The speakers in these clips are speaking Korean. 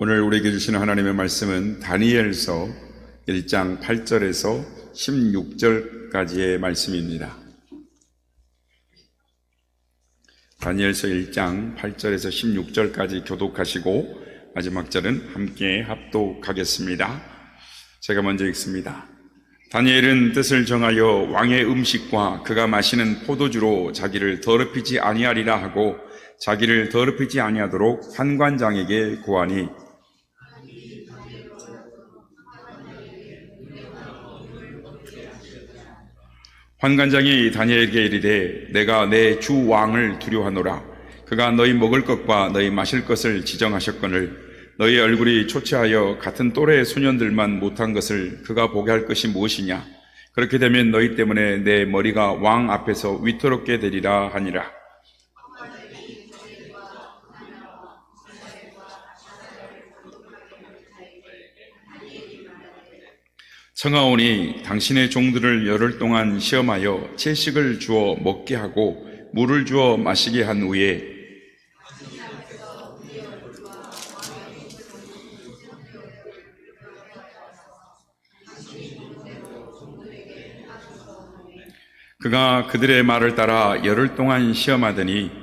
오늘 우리에게 주시는 하나님의 말씀은 다니엘서 1장 8절에서 16절까지의 말씀입니다. 다니엘서 1장 8절에서 16절까지 교독하시고 마지막 절은 함께 합독하겠습니다. 제가 먼저 읽습니다. 다니엘은 뜻을 정하여 왕의 음식과 그가 마시는 포도주로 자기를 더럽히지 아니하리라 하고 자기를 더럽히지 아니하도록 환관장에게 구하니 환관장이 다니엘에게 이르되 내가 내 주 왕을 두려워하노라. 그가 너희 먹을 것과 너희 마실 것을 지정하셨거늘 너희 얼굴이 초췌하여 같은 또래의 소년들만 못한 것을 그가 보게 할 것이 무엇이냐. 그렇게 되면 너희 때문에 내 머리가 왕 앞에서 위태롭게 되리라 하니라. 청하오니 당신의 종들을 열흘 동안 시험하여 채식을 주어 먹게 하고 물을 주어 마시게 한 후에 그가 그들의 말을 따라 열흘 동안 시험하더니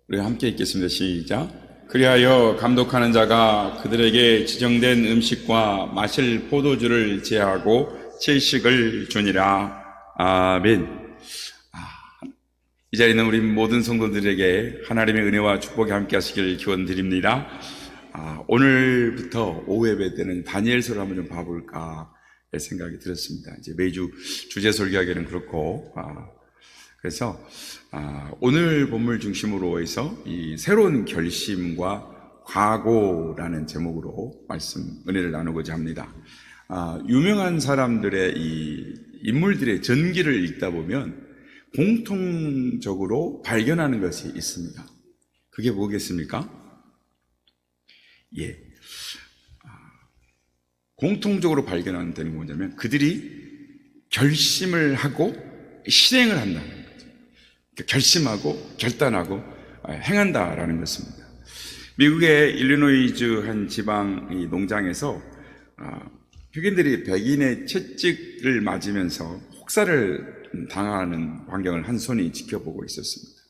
우리 함께 읽겠습니다. 시작. 그리하여 감독하는 자가 그들에게 지정된 음식과 마실 포도주를 제하고 채식을 주니라. 아멘. 이 자리에 있는 우리 모든 성도들에게 하나님의 은혜와 축복이 함께 하시길 기원드립니다. 오늘부터 오후 예배 때는 다니엘서를 한번 좀 봐볼까 생각이 들었습니다. 이제 매주 주제 설교하기는 그렇고, 그래서 오늘 본문 중심으로 해서 이 새로운 결심과 각오라는 제목으로 은혜를 나누고자 합니다. 유명한 사람들의 이 인물들의 전기를 읽다 보면 공통적으로 발견하는 것이 있습니다. 그게 뭐겠습니까? 공통적으로 발견하는 데는 뭐냐면 그들이 결심을 하고 실행을 한다는 거죠. 결심하고 결단하고 행한다라는 것입니다. 미국의 일리노이주 한 지방 농장에서 흑인들이 백인의 채찍을 맞으면서 혹사를 당하는 광경을 한 손이 지켜보고 있었습니다.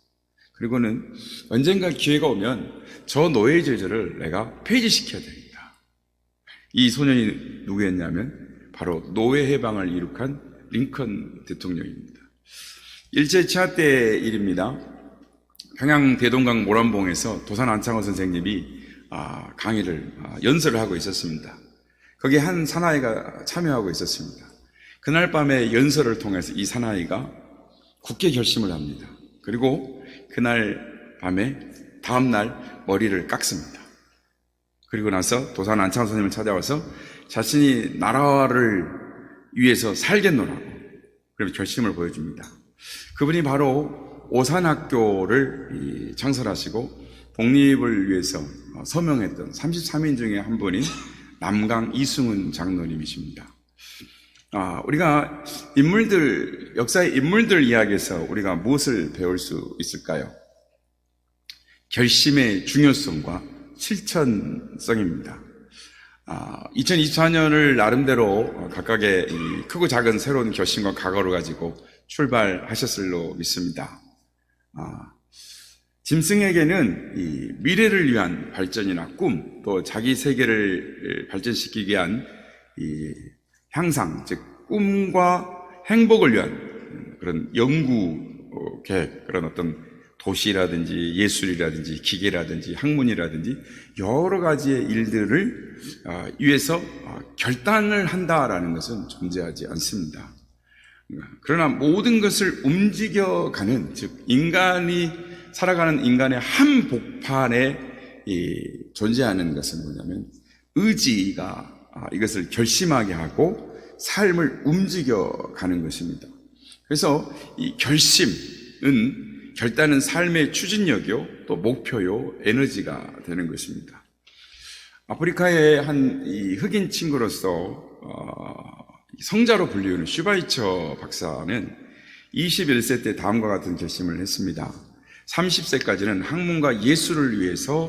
그리고는 언젠가 기회가 오면 저 노예 제도를 내가 폐지시켜야 됩니다. 이 소년이 누구였냐면 바로 노예 해방을 이룩한 링컨 대통령입니다. 일제치하 때의 일입니다. 평양 대동강 모란봉에서 도산 안창호 선생님이 강의를 연설을 하고 있었습니다. 거기에 한 사나이가 참여하고 있었습니다. 그날 밤에 연설을 통해서 이 사나이가 굳게 결심을 합니다. 그리고 그날 밤에 다음날 머리를 깎습니다. 그리고 나서 도산 안창호 선생님을 찾아와서 자신이 나라를 위해서 살겠노라고 그렇게 결심을 보여줍니다. 그분이 바로 오산학교를 창설하시고 독립을 위해서 서명했던 33인 중에 한 분인 남강 이승훈 장로님이십니다. 우리가 역사의 인물들 이야기에서 우리가 무엇을 배울 수 있을까요? 결심의 중요성과 실천성입니다. 2024년을 나름대로 각각의 크고 작은 새로운 결심과 각오를 가지고 출발하셨을로 믿습니다. 짐승에게는 이 미래를 위한 발전이나 꿈, 또 자기 세계를 발전시키기 위한 이 향상, 즉 꿈과 행복을 위한 그런 연구 계획, 그런 어떤 도시라든지 예술이라든지 기계라든지 학문이라든지 여러 가지의 일들을 위해서 결단을 한다라는 것은 존재하지 않습니다. 그러나 모든 것을 움직여가는, 즉 인간이 살아가는 인간의 한복판에 존재하는 것은 뭐냐면 의지가 이것을 결심하게 하고 삶을 움직여가는 것입니다. 그래서 이 결단은 삶의 추진력이요, 또 목표요, 에너지가 되는 것입니다. 아프리카의 한 이 흑인 친구로서 성자로 불리우는 슈바이처 박사는 21세 때 다음과 같은 결심을 했습니다. 30세까지는 학문과 예술을 위해서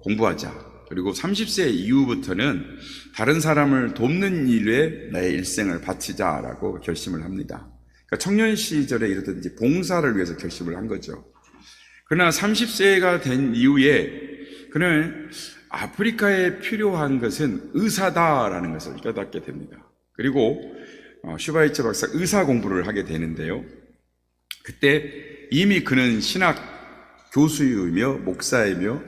공부하자. 그리고 30세 이후부터는 다른 사람을 돕는 일에 나의 일생을 바치자라고 결심을 합니다. 그러니까 청년 시절에 이렇듯 이제 봉사를 위해서 결심을 한 거죠. 그러나 30세가 된 이후에 그는 아프리카에 필요한 것은 의사다라는 것을 깨닫게 됩니다. 그리고 슈바이처 박사 의사 공부를 하게 되는데요. 그때 이미 그는 신학 교수이며 목사이며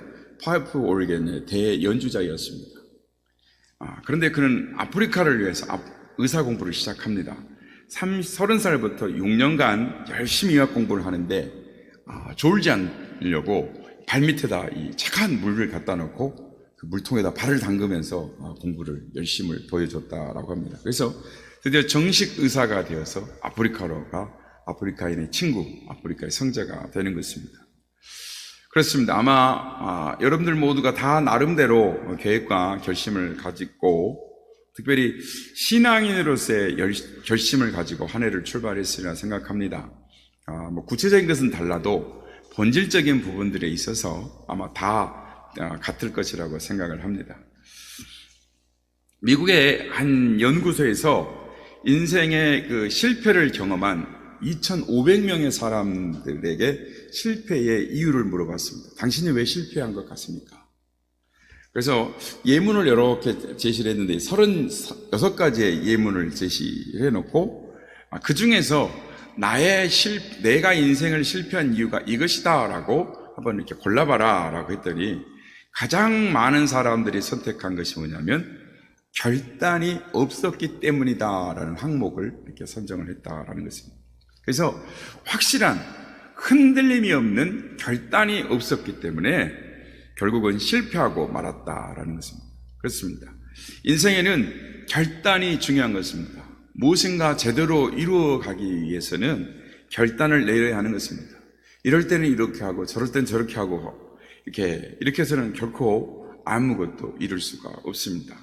파이프 오르겐의 대연주자였습니다. 그런데 그는 아프리카를 위해서 의사 공부를 시작합니다. 30살부터 6년간 열심히 의학 공부를 하는데 졸지 않으려고 발밑에다 이 착한 물을 갖다 놓고 그 물통에다 발을 담그면서 공부를 열심히 보여줬다라고 합니다. 그래서 드디어 정식 의사가 되어서 아프리카로가 아프리카인의 친구, 아프리카의 성자가 되는 것입니다. 그렇습니다. 아마 여러분들 모두가 다 나름대로 계획과 결심을 가지고 특별히 신앙인으로서의 결심을 가지고 한 해를 출발했으리라 생각합니다. 구체적인 것은 달라도 본질적인 부분들에 있어서 아마 다 같을 것이라고 생각을 합니다. 미국의 한 연구소에서 인생의 그 실패를 경험한 2,500명의 사람들에게 실패의 이유를 물어봤습니다. 당신이 왜 실패한 것 같습니까? 그래서 예문을 여러 개 제시를 했는데 36가지의 예문을 제시해 놓고 그 중에서 내가 인생을 실패한 이유가 이것이다 라고 한번 이렇게 골라봐라 라고 했더니 가장 많은 사람들이 선택한 것이 뭐냐면 결단이 없었기 때문이다 라는 항목을 이렇게 선정을 했다라는 것입니다. 그래서 확실한 흔들림이 없는 결단이 없었기 때문에 결국은 실패하고 말았다라는 것입니다. 그렇습니다. 인생에는 결단이 중요한 것입니다. 무엇인가 제대로 이루어가기 위해서는 결단을 내려야 하는 것입니다. 이럴 때는 이렇게 하고 저럴 때는 저렇게 하고 이렇게 해서는 결코 아무것도 이룰 수가 없습니다.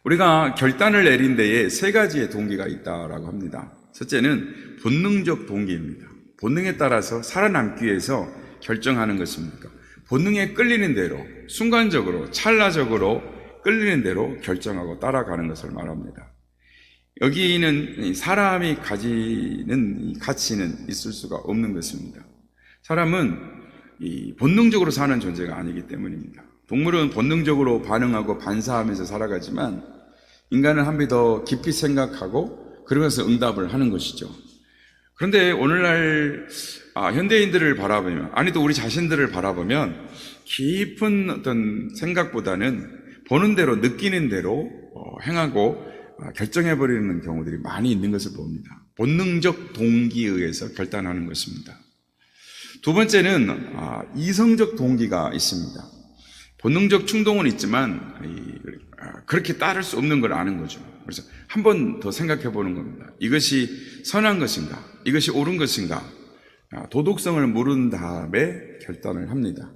우리가 결단을 내린 데에 세 가지의 동기가 있다라고 합니다. 첫째는 본능적 동기입니다. 본능에 따라서 살아남기 위해서 결정하는 것입니다. 본능에 끌리는 대로 순간적으로 찰나적으로 끌리는 대로 결정하고 따라가는 것을 말합니다. 여기는 사람이 가지는 가치는 있을 수가 없는 것입니다. 사람은 본능적으로 사는 존재가 아니기 때문입니다. 동물은 본능적으로 반응하고 반사하면서 살아가지만 인간은 한 배 더 깊이 생각하고 그러면서 응답을 하는 것이죠. 그런데 오늘날 현대인들을 바라보면, 아니 또 우리 자신들을 바라보면 깊은 어떤 생각보다는 보는 대로 느끼는 대로 행하고 결정해버리는 경우들이 많이 있는 것을 봅니다. 본능적 동기에 의해서 결단하는 것입니다. 두 번째는 이성적 동기가 있습니다. 본능적 충동은 있지만 그렇게 따를 수 없는 걸 아는 거죠. 그래서 한 번 더 생각해 보는 겁니다. 이것이 선한 것인가? 이것이 옳은 것인가? 도덕성을 물은 다음에 결단을 합니다.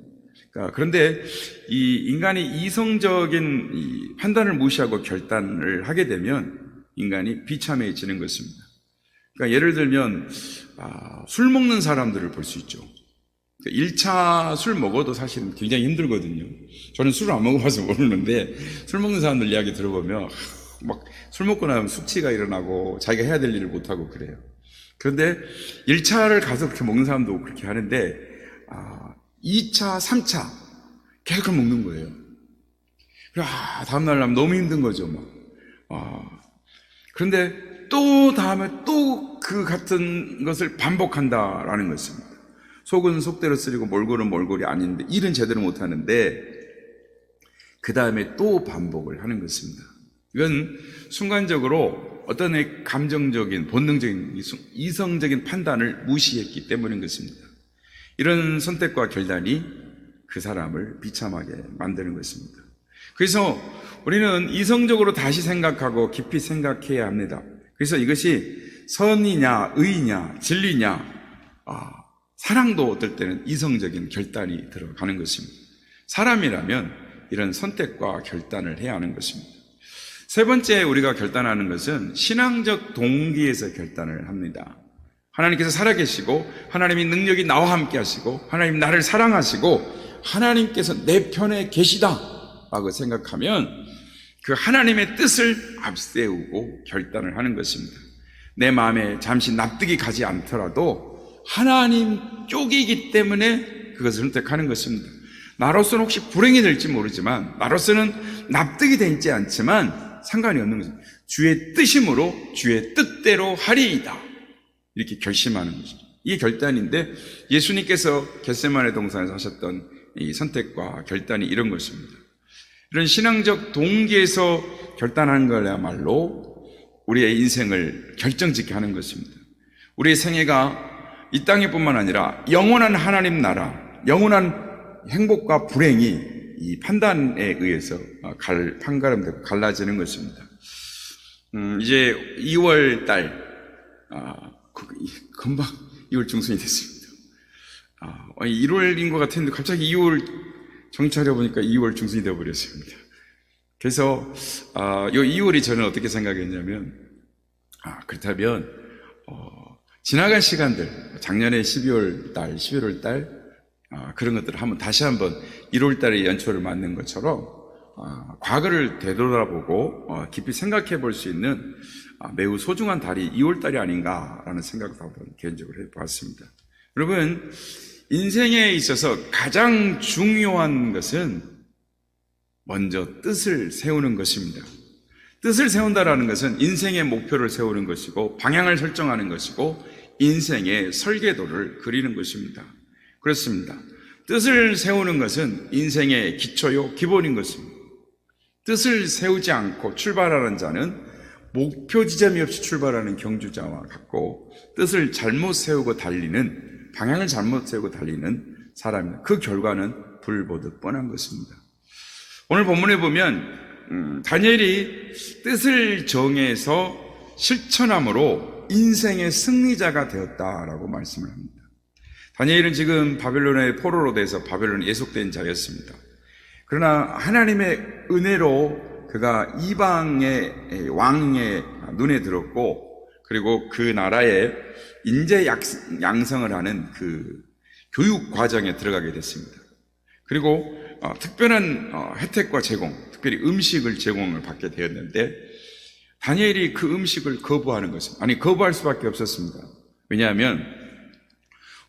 그런데 이 인간이 이성적인 판단을 무시하고 결단을 하게 되면 인간이 비참해지는 것입니다. 그러니까 예를 들면 술 먹는 사람들을 볼 수 있죠. 1차 술 먹어도 사실은 굉장히 힘들거든요. 저는 술을 안 먹어봐서 모르는데 술 먹는 사람들 이야기 들어보면 막 술 먹고 나면 숙취가 일어나고 자기가 해야 될 일을 못하고 그래요. 그런데 1차를 가서 그렇게 먹는 사람도 그렇게 하는데 2차, 3차 계속 먹는 거예요. 다음날 나면 너무 힘든 거죠. 그런데 또 다음에 또 그 같은 것을 반복한다라는 것입니다. 속은 속대로 쓰리고 몰골은 몰골이 아닌데 일은 제대로 못하는데 그 다음에 또 반복을 하는 것입니다. 이건 순간적으로 어떤 감정적인 본능적인 이성적인 판단을 무시했기 때문인 것입니다. 이런 선택과 결단이 그 사람을 비참하게 만드는 것입니다. 그래서 우리는 이성적으로 다시 생각하고 깊이 생각해야 합니다. 그래서 이것이 선이냐 의냐 진리냐 사랑도 어떨 때는 이성적인 결단이 들어가는 것입니다. 사람이라면 이런 선택과 결단을 해야 하는 것입니다. 세 번째 우리가 결단하는 것은 신앙적 동기에서 결단을 합니다. 하나님께서 살아계시고 하나님의 능력이 나와 함께 하시고 하나님 나를 사랑하시고 하나님께서 내 편에 계시다 라고 생각하면 그 하나님의 뜻을 앞세우고 결단을 하는 것입니다. 내 마음에 잠시 납득이 가지 않더라도 하나님 쪽이기 때문에 그것을 선택하는 것입니다. 나로서는 혹시 불행이 될지 모르지만, 나로서는 납득이 되지 않지만 상관이 없는 것입니다. 주의 뜻이므로 주의 뜻대로 하리이다, 이렇게 결심하는 것이죠. 이게 결단인데, 예수님께서 겟세마네 동산에서 하셨던 이 선택과 결단이 이런 것입니다. 이런 신앙적 동기에서 결단하는 거야말로 우리의 인생을 결정짓게 하는 것입니다. 우리의 생애가 이 땅에뿐만 아니라 영원한 하나님 나라, 영원한 행복과 불행이 이 판단에 의해서 판가름되고 갈라지는 것입니다. 이제 2월 달, 금방 2월 중순이 됐습니다. 1월인 것 같았는데 갑자기 2월 정찰해 보니까 2월 중순이 되어버렸습니다. 그래서 이 2월이 저는 어떻게 생각했냐면, 그렇다면 지나간 시간들, 작년에 12월 달, 11월 달 그런 것들을 다시 한번 1월 달에 연초를 맞는 것처럼 과거를 되돌아보고 깊이 생각해 볼 수 있는 매우 소중한 달이 2월 달이 아닌가라는 생각을 한번 개인적으로 해보았습니다. 여러분, 인생에 있어서 가장 중요한 것은 먼저 뜻을 세우는 것입니다. 뜻을 세운다라는 것은 인생의 목표를 세우는 것이고 방향을 설정하는 것이고 인생의 설계도를 그리는 것입니다. 그렇습니다. 뜻을 세우는 것은 인생의 기초요, 기본인 것입니다. 뜻을 세우지 않고 출발하는 자는 목표 지점이 없이 출발하는 경주자와 같고, 뜻을 잘못 세우고 달리는, 방향을 잘못 세우고 달리는 사람입니다. 그 결과는 불 보듯 뻔한 것입니다. 오늘 본문에 보면 다니엘이 뜻을 정해서 실천함으로 인생의 승리자가 되었다라고 말씀을 합니다. 다니엘은 지금 바벨론의 포로로 돼서 바벨론에 예속된 자였습니다. 그러나 하나님의 은혜로 그가 이방의 왕의 눈에 들었고, 그리고 그 나라에 인재 양성을 하는 그 교육 과정에 들어가게 됐습니다. 그리고 특별한 혜택과 제공, 특별히 음식을 제공을 받게 되었는데, 다니엘이 그 음식을 거부하는 것입니다. 거부할 수밖에 없었습니다. 왜냐하면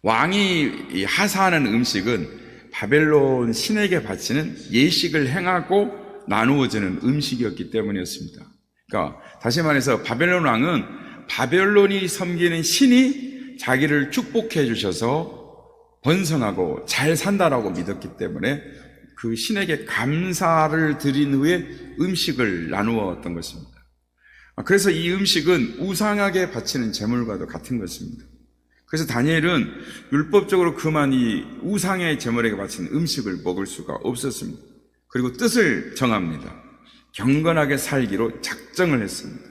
왕이 하사하는 음식은 바벨론 신에게 바치는 예식을 행하고 나누어지는 음식이었기 때문이었습니다. 그러니까 다시 말해서 바벨론 왕은 바벨론이 섬기는 신이 자기를 축복해 주셔서 번성하고 잘 산다라고 믿었기 때문에 그 신에게 감사를 드린 후에 음식을 나누었던 것입니다. 그래서 이 음식은 우상에게 바치는 제물과도 같은 것입니다. 그래서 다니엘은 율법적으로 그만 이 우상의 제물에게 바치는 음식을 먹을 수가 없었습니다. 그리고 뜻을 정합니다. 경건하게 살기로 작정을 했습니다.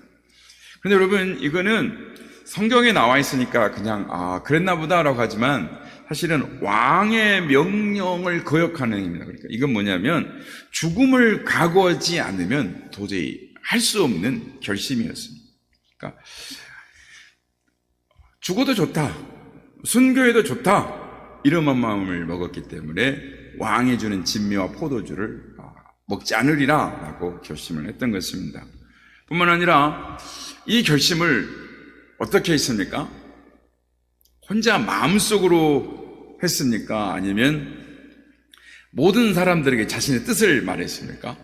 그런데 여러분, 이거는 성경에 나와 있으니까 그냥 그랬나 보다라고 하지만, 사실은 왕의 명령을 거역하는 행위입니다. 그러니까 이건 뭐냐면 죽음을 각오하지 않으면 도저히 할 수 없는 결심이었습니다. 그러니까 죽어도 좋다, 순교해도 좋다, 이런 마음을 먹었기 때문에 왕이 주는 진미와 포도주를 먹지 않으리라 라고 결심을 했던 것입니다. 뿐만 아니라 이 결심을 어떻게 했습니까? 혼자 마음속으로 했습니까? 아니면 모든 사람들에게 자신의 뜻을 말했습니까?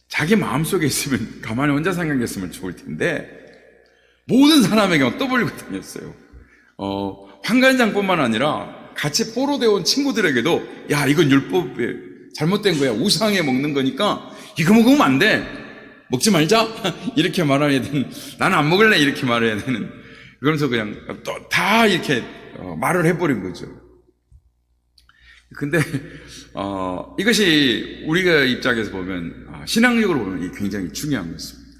자기 마음속에 있으면 가만히 혼자 생각했으면 좋을 텐데 모든 사람에게 막 떠벌리고 다녔어요. 환관장뿐만 아니라 같이 포로되어 온 친구들에게도, 야, 이건 율법에 잘못된 거야, 우상에 먹는 거니까 이거 먹으면 안 돼, 먹지 말자 이렇게 말해야 되는, 나는 안 먹을래 이렇게 말해야 되는, 그러면서 그냥 또 다 이렇게 말을 해버린 거죠. 근데 이것이 우리가 입장에서 보면, 신앙적으로 보면 이게 굉장히 중요한 것입니다.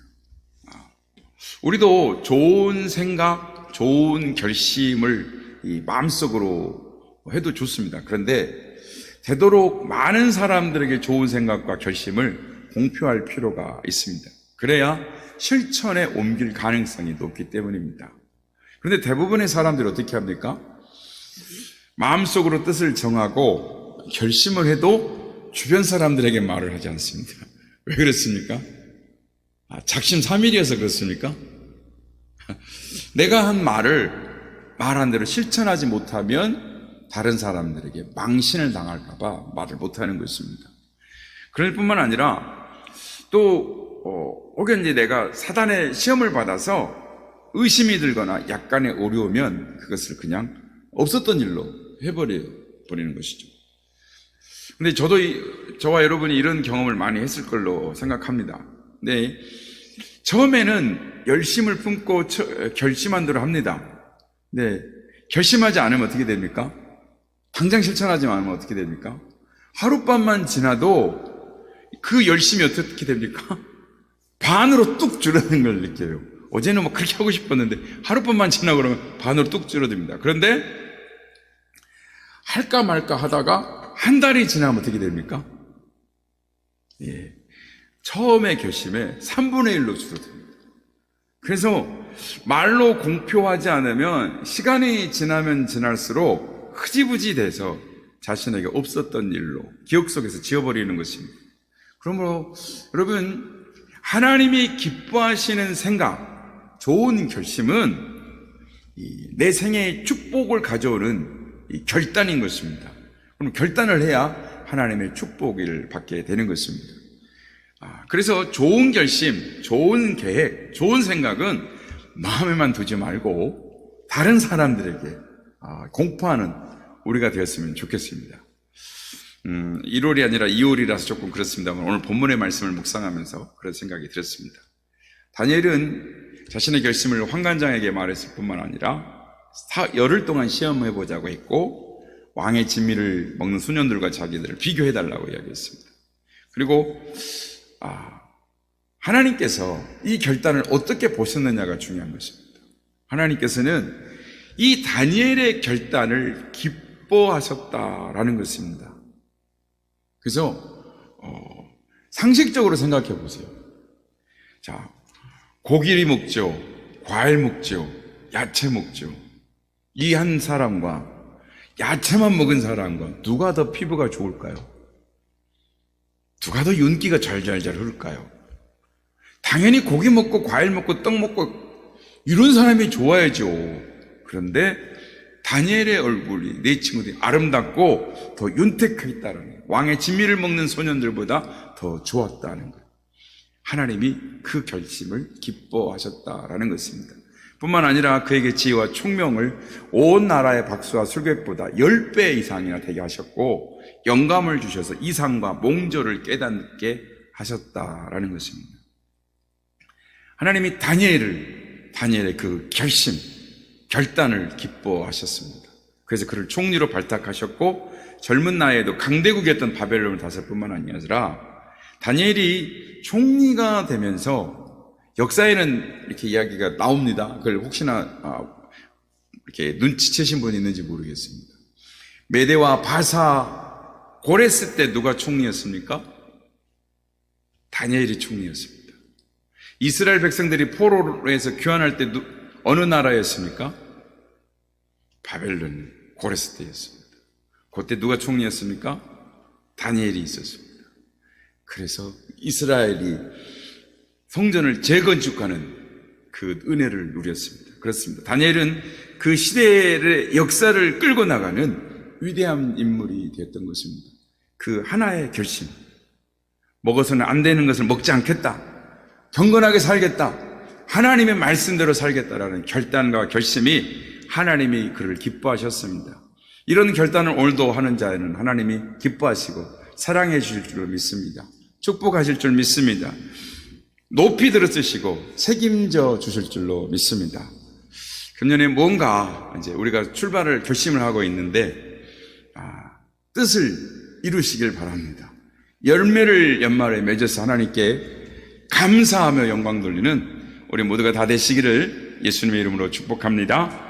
우리도 좋은 생각, 좋은 결심을 이 마음속으로 해도 좋습니다. 그런데 되도록 많은 사람들에게 좋은 생각과 결심을 공표할 필요가 있습니다. 그래야 실천에 옮길 가능성이 높기 때문입니다. 그런데 대부분의 사람들이 어떻게 합니까? 마음속으로 뜻을 정하고 결심을 해도 주변 사람들에게 말을 하지 않습니다. 왜 그렇습니까? 작심삼일이어서 그렇습니까? 내가 한 말을 말한 대로 실천하지 못하면 다른 사람들에게 망신을 당할까봐 말을 못하는 것입니다. 그럴 뿐만 아니라 또 혹은 이제 내가 사단의 시험을 받아서 의심이 들거나 약간의 어려우면 그것을 그냥 없었던 일로 해버리는 것이죠. 근데 저와 여러분이 이런 경험을 많이 했을 걸로 생각합니다. 네, 처음에는 열심을 품고 결심한 대로 합니다. 네, 결심하지 않으면 어떻게 됩니까? 당장 실천하지 않으면 어떻게 됩니까? 하룻밤만 지나도 그 열심이 어떻게 됩니까? 반으로 뚝 줄어드는 걸 느껴요. 어제는 뭐 그렇게 하고 싶었는데 하룻밤만 지나고 그러면 반으로 뚝 줄어듭니다. 그런데 할까 말까 하다가 한 달이 지나면 어떻게 됩니까? 예, 처음의 결심에 3분의 1로 줄어듭니다. 그래서 말로 공표하지 않으면 시간이 지나면 지날수록 흐지부지 돼서 자신에게 없었던 일로 기억 속에서 지워버리는 것입니다. 그러므로 여러분, 하나님이 기뻐하시는 생각, 좋은 결심은 내 생애의 축복을 가져오는 결단인 것입니다. 그럼 결단을 해야 하나님의 축복을 받게 되는 것입니다. 그래서 좋은 결심, 좋은 계획, 좋은 생각은 마음에만 두지 말고 다른 사람들에게 공포하는 우리가 되었으면 좋겠습니다. 1월이 아니라 2월이라서 조금 그렇습니다만 오늘 본문의 말씀을 묵상하면서 그런 생각이 들었습니다. 다니엘은 자신의 결심을 환관장에게 말했을 뿐만 아니라 열흘 동안 시험해보자고 했고 왕의 진미를 먹는 소년들과 자기들을 비교해달라고 이야기했습니다. 그리고 하나님께서 이 결단을 어떻게 보셨느냐가 중요한 것입니다. 하나님께서는 이 다니엘의 결단을 기뻐하셨다라는 것입니다. 그래서 상식적으로 생각해 보세요. 자, 고기 먹죠, 과일 먹죠, 야채 먹죠. 이 한 사람과 야채만 먹은 사람과 누가 더 피부가 좋을까요? 누가 더 윤기가 잘잘잘 흐를까요? 당연히 고기 먹고 과일 먹고 떡 먹고 이런 사람이 좋아야죠. 그런데 다니엘의 얼굴이 내 친구들이 아름답고 더 윤택했다는 거예요. 왕의 진미를 먹는 소년들보다 더 좋았다는 거예요. 하나님이 그 결심을 기뻐하셨다라는 것입니다. 뿐만 아니라 그에게 지혜와 총명을 온 나라의 박수와 술객보다 10배 이상이나 되게 하셨고 영감을 주셔서 이상과 몽조를 깨닫게 하셨다라는 것입니다. 하나님이 다니엘의 그 결심, 결단을 기뻐하셨습니다. 그래서 그를 총리로 발탁하셨고 젊은 나이에도 강대국이었던 바벨론을 다스릴 뿐만 아니라 다니엘이 총리가 되면서 역사에는 이렇게 이야기가 나옵니다. 그걸 혹시나 이렇게 눈치채신 분이 있는지 모르겠습니다. 메대와 바사 고레스 때 누가 총리였습니까? 다니엘이 총리였습니다. 이스라엘 백성들이 포로에서 귀환할 때 어느 나라였습니까? 바벨론 고레스 때였습니다. 그때 누가 총리였습니까? 다니엘이 있었습니다. 그래서 이스라엘이 성전을 재건축하는 그 은혜를 누렸습니다. 그렇습니다. 다니엘은 그 시대의 역사를 끌고 나가는 위대한 인물이 되었던 것입니다. 그 하나의 결심, 먹어서는 안 되는 것을 먹지 않겠다, 경건하게 살겠다, 하나님의 말씀대로 살겠다라는 결단과 결심이 하나님이 그를 기뻐하셨습니다. 이런 결단을 오늘도 하는 자에는 하나님이 기뻐하시고 사랑해 주실 줄 믿습니다. 축복하실 줄 믿습니다. 높이 들어쓰시고 책임져 주실 줄로 믿습니다. 금년에 뭔가 이제 우리가 출발을 결심을 하고 있는데 뜻을 이루시길 바랍니다. 열매를 연말에 맺어서 하나님께 감사하며 영광 돌리는 우리 모두가 다 되시기를 예수님의 이름으로 축복합니다.